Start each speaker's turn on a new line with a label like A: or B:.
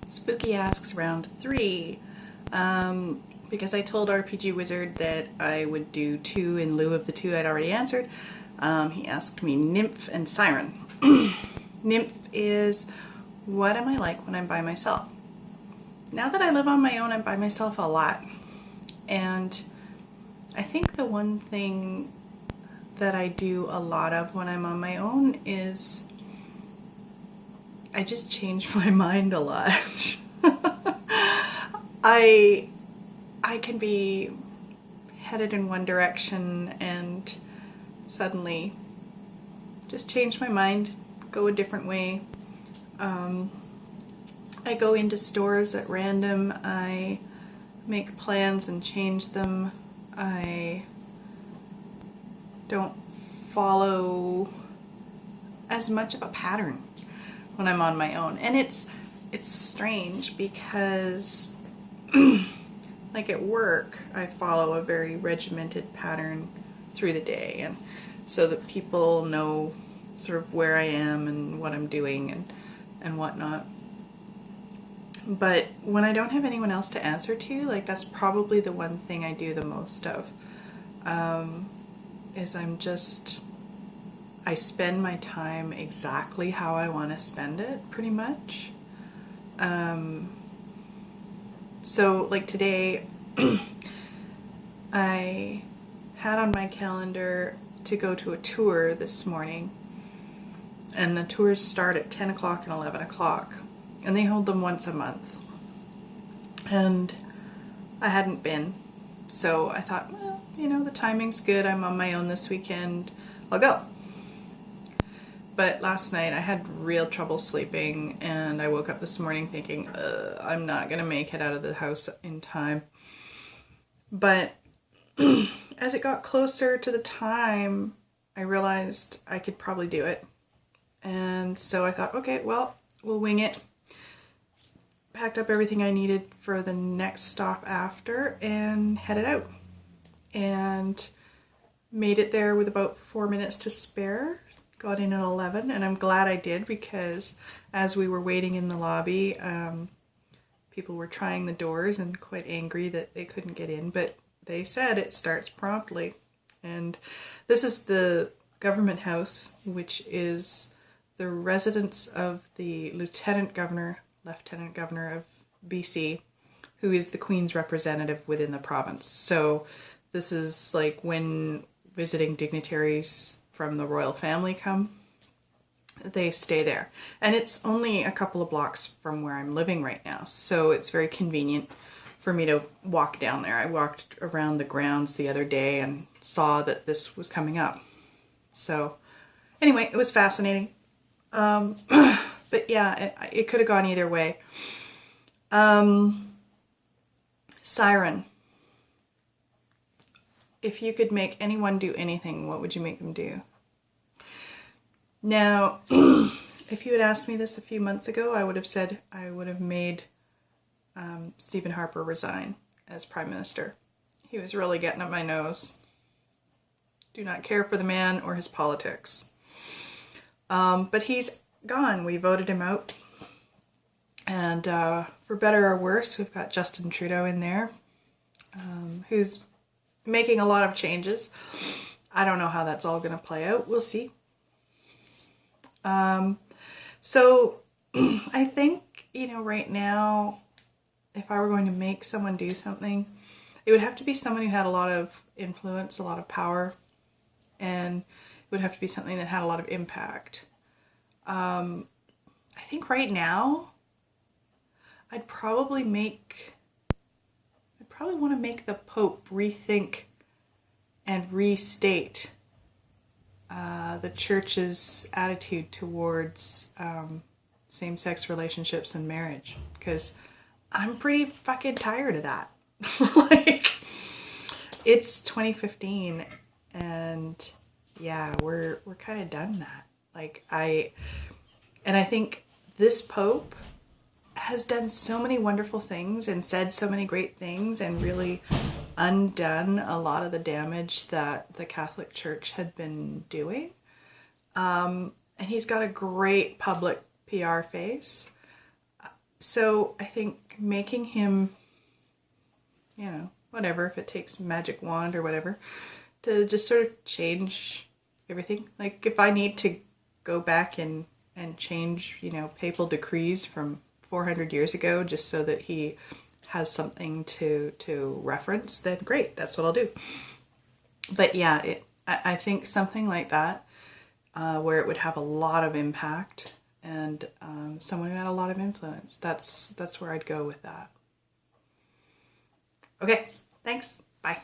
A: Spooky Asks round 3. Because I told Rpgwizard that I would do 2 in lieu of the 2 I'd already answered. He asked me Nymph and Siren. Nymph is, what am I like when I'm by myself? Now that I live on my own, I'm by myself a lot. And I think the one thing that I do a lot of when I'm on my own is I just change my mind a lot. I can be headed in one direction and suddenly just change my mind, go a different way. I go into stores at random, I make plans and change them. I don't follow as much of a pattern when I'm on my own. And it's strange because like at work, I follow a very regimented pattern through the day, and so that people know sort of where I am and what I'm doing and whatnot. But when I don't have anyone else to answer to, like that's probably the one thing I do the most of, is I spend my time exactly how I want to spend it, pretty much. So like today, I had on my calendar to go to a tour this morning, and the tours start at 10 o'clock and 11 o'clock, and they hold them once a month. And I hadn't been, so I thought, well, you know, the timing's good, I'm on my own this weekend, I'll go. But last night I had real trouble sleeping, and I woke up this morning thinking, I'm not gonna make it out of the house in time. But as it got closer to the time, I realized I could probably do it. And so I thought, okay, well, we'll wing it. Packed up everything I needed for the next stop after and headed out. And made it there with about 4 minutes to spare. Got in at 11, and I'm glad I did, because as we were waiting in the lobby, people were trying the doors and quite angry that they couldn't get in, but they said it starts promptly. And this is the government house, which is the residence of the Lieutenant Governor of BC, who is the Queen's representative within the province. So this is like when visiting dignitaries from the royal family come, they stay there. And it's only a couple of blocks from where I'm living right now, so it's very convenient for me to walk down there. I walked around the grounds the other day and saw that this was coming up. So anyway, it was fascinating. But yeah, it could have gone either way. Siren. If you could make anyone do anything, what would you make them do? Now, if you had asked me this a few months ago, I would have said I would have made Stephen Harper resign as Prime Minister. He was really getting up my nose. Do not care for the man or his politics. But he's gone. We voted him out. And for better or worse, we've got Justin Trudeau in there, who's making a lot of changes. I don't know how that's all going to play out. We'll see. So I think, you know, right now, if I were going to make someone do something, it would have to be someone who had a lot of influence, a lot of power, and it would have to be something that had a lot of impact. I think right now, I'd probably want to make the Pope rethink and restate the Church's attitude towards same-sex relationships and marriage, because I'm pretty fucking tired of that. Like, it's 2015, and yeah, we're kind of done that. Like, I think this Pope has done so many wonderful things and said so many great things and really undone a lot of the damage that the Catholic Church had been doing. And he's got a great public PR face. So I think making him, you know, whatever, if it takes magic wand or whatever, to just sort of change everything. Like if I need to go back and change, you know, papal decrees from 400 years ago just so that he has something to reference, then great, that's what I'll do. But yeah, I think something like that, where it would have a lot of impact and someone who had a lot of influence, that's where I'd go with that. Okay, thanks. Bye.